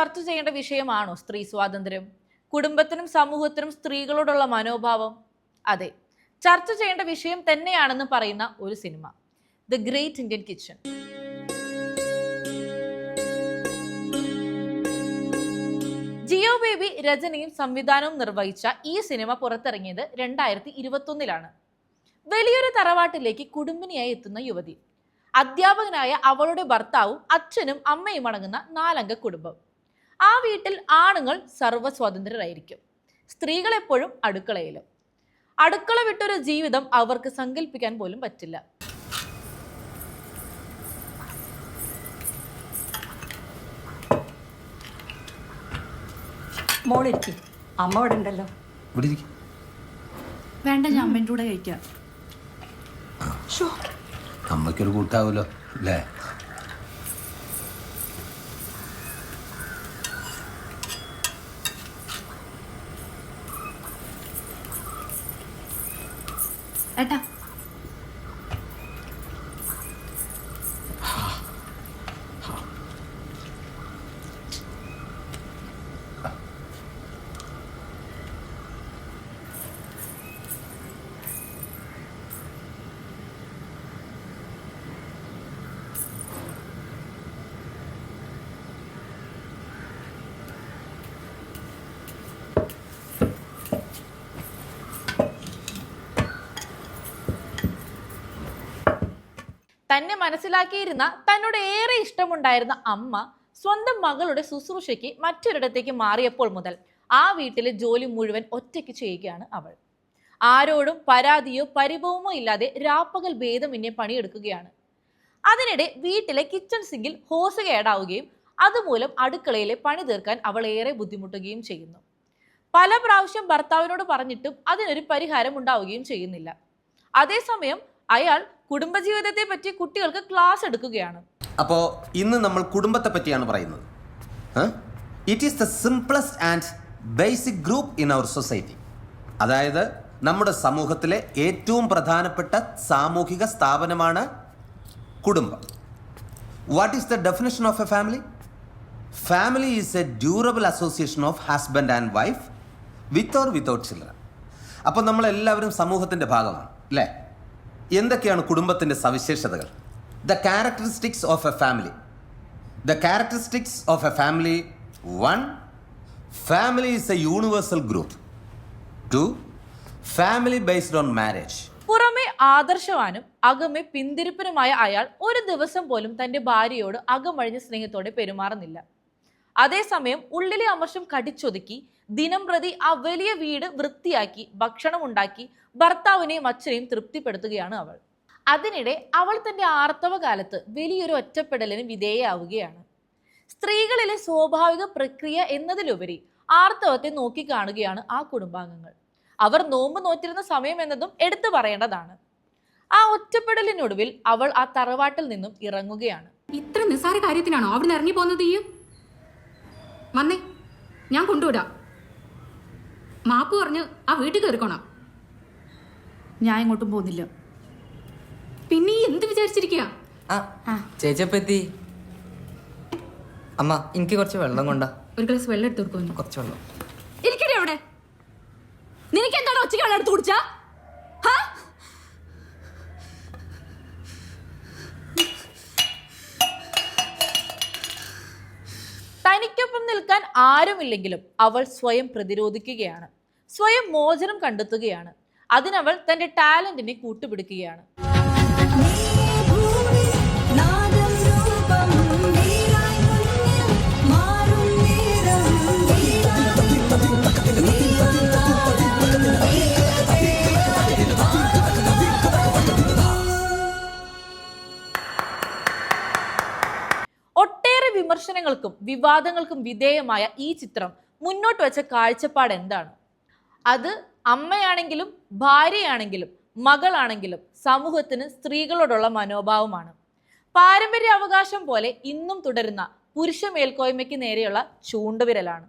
ചർച്ച ചെയ്യേണ്ട വിഷയമാണോ സ്ത്രീ സ്വാതന്ത്ര്യം? കുടുംബത്തിനും സമൂഹത്തിനും സ്ത്രീകളോടുള്ള മനോഭാവം? അതെ, ചർച്ച ചെയ്യേണ്ട വിഷയം തന്നെയാണെന്ന് പറയുന്ന ഒരു സിനിമ, the great Indian kitchen. Jeo Baby രചനയും സംവിധാനവും നിർവഹിച്ച ഈ സിനിമ പുറത്തിറങ്ങിയത് 2021 വലിയൊരു തറവാട്ടിലേക്ക് കുടുംബിനിയായി എത്തുന്ന യുവതി, അധ്യാപകനായ അവളുടെ ഭർത്താവും അച്ഛനും അമ്മയും അടങ്ങുന്ന 4 അംഗ കുടുംബം. ആ വീട്ടിൽ ആണുങ്ങൾ സർവ്വസ്വതന്ത്രരായിരിക്കും, സ്ത്രീകൾ എപ്പോഴും അടുക്കളയിലും. അടുക്കള വിട്ടൊരു ജീവിതം അവർക്ക് സങ്കല്പിക്കാൻ പോലും പറ്റില്ല. മോളിരിക്കും, അമ്മ ഇവിടെ ഉണ്ടല്ലോ. വേണ്ട, ഞാൻ അമ്മേൻ്റെ കൂടെ കഴിക്കാം. അമ്മയ്ക്കൊരു കൂട്ടാവൂലോ അല്ലേ? ഏട്ടാ, തന്നെ മനസ്സിലാക്കിയിരുന്ന, തന്നോട് ഏറെ ഇഷ്ടമുണ്ടായിരുന്ന അമ്മ സ്വന്തം മകളുടെ ശുശ്രൂഷയ്ക്ക് മറ്റൊരിടത്തേക്ക് മാറിയപ്പോൾ മുതൽ ആ വീട്ടിലെ ജോലി മുഴുവൻ ഒറ്റയ്ക്ക് ചെയ്യുകയാണ് അവൾ. ആരോടും പരാതിയോ പരിഭവമോ ഇല്ലാതെ രാപ്പകൽ ഭേദമന്യേ പണിയെടുക്കുകയാണ്. അതിനിടെ വീട്ടിലെ കിച്ചൺ സിങ്കിൽ ഹോസ് കേടാവുകയും അതുമൂലം അടുക്കളയിലെ പണി തീർക്കാൻ അവൾ ഏറെ ബുദ്ധിമുട്ടുകയും ചെയ്യുന്നു. പല പ്രാവശ്യം ഭർത്താവിനോട് പറഞ്ഞിട്ടും അതിനൊരു പരിഹാരം ഉണ്ടാവുകയും ചെയ്യുന്നില്ല. അതേസമയം അയാൾ കുടുംബജീവിതത്തെ പറ്റി കുട്ടികൾക്ക് ക്ലാസ് എടുക്കുകയാണ്. അപ്പോ ഇന്ന് നമ്മൾ കുടുംബത്തെ പറ്റിയാണ് പറയുന്നത്. It is the simplest and basic group in our society. അതായത് നമ്മുടെ സമൂഹത്തിലെ ഏറ്റവും പ്രധാനപ്പെട്ട സാമൂഹിക സ്ഥാപനമാണ് കുടുംബം. What is the definition of a family? Family is a durable association of husband and wife with or without children. അപ്പോൾ നമ്മളെല്ലാവരും സമൂഹത്തിൻ്റെ ഭാഗമാണ് അല്ലേ? എന്തൊക്കെയാണ് കുടുംബത്തിൻ്റെ സവിശേഷതകൾ? The characteristics of a family. The characteristics of a family: 1. Family is a universal group. 2. Family based on marriage. പുറമെ ആദർശവാനും അകമെ പിന്തിരിപ്പനുമായ അയാൾ ഒരു ദിവസം പോലും തന്റെ ഭാര്യയോട് അകമഴിഞ്ഞ സ്നേഹത്തോടെ പെരുമാറുന്നില്ല. അതേസമയം ഉള്ളിലെ അമർഷം കടിച്ചൊതുക്കി ദിനം പ്രതി ആ വലിയ വീട് വൃത്തിയാക്കി ഭക്ഷണം ഉണ്ടാക്കി ഭർത്താവിനെയും അച്ഛനെയും തൃപ്തിപ്പെടുത്തുകയാണ് അവൾ. അതിനിടെ അവൾ തന്റെ ആർത്തവ കാലത്ത് വലിയൊരു ഒറ്റപ്പെടലിന് വിധേയയാവുകയാണ്. സ്ത്രീകളിലെ സ്വാഭാവിക പ്രക്രിയ എന്നതിലുപരി ആർത്തവത്തെ നോക്കിക്കാണുകയാണ് ആ കുടുംബാംഗങ്ങൾ. അവർ നോമ്പ് നോറ്റിരുന്ന സമയം എന്നതും എടുത്തു പറയേണ്ടതാണ്. ആ ഒറ്റപ്പെടലിനൊടുവിൽ അവൾ ആ തറവാട്ടിൽ നിന്നും ഇറങ്ങുകയാണ്. ഇത്ര നിസ്സാര കാര്യത്തിനാണോ അവിടുന്ന് ഇറങ്ങി പോകുന്നത്? വന്നേ, ഞാൻ കൊണ്ടുവിടാം. മാപ്പ് പറഞ്ഞ് ആ വീട്ടിൽ കയറിക്കോണം. ഞാൻ ഇങ്ങോട്ടും പോകുന്നില്ല. പിന്നെ എന്ത് വിചാരിച്ചിരിക്കുക? ചേച്ചി അമ്മ, എനിക്ക് കുറച്ച് വെള്ളം കൊണ്ടാ. ഒരു ഗ്ലാസ് വെള്ളം എടുത്ത് കൊടുക്കുന്നു. കുറച്ച് വെള്ളം. ഇരിക്കട്ടെ അവിടെ. നിനക്ക് എന്താണ് ഒച്ചയ്ക്ക് വെള്ളം എടുത്ത് കുടിച്ചാ? തനിക്കൊപ്പം നിൽക്കാൻ ആരുമില്ലെങ്കിലും അവൾ സ്വയം പ്രതിരോധിക്കുകയാണ്, സ്വയം മോചനം കണ്ടെത്തുകയാണ്. അതിനവൾ തന്റെ ടാലന്റിനെ കൂട്ടുപിടിക്കുകയാണ്. ഒട്ടേറെ വിമർശനങ്ങൾക്കും വിവാദങ്ങൾക്കും വിധേയമായ ഈ ചിത്രം മുന്നോട്ട് വെച്ച കാഴ്ചപ്പാട് എന്താണ്? അത് അമ്മയാണെങ്കിലും ഭാര്യയാണെങ്കിലും മകളാണെങ്കിലും സമൂഹത്തിന് സ്ത്രീകളോടുള്ള മനോഭാവമാണ്. പാരമ്പര്യ അവകാശം പോലെ ഇന്നും തുടരുന്ന പുരുഷ മേൽക്കോയ്മയ്ക്ക് നേരെയുള്ള ചൂണ്ടുവിരലാണ്.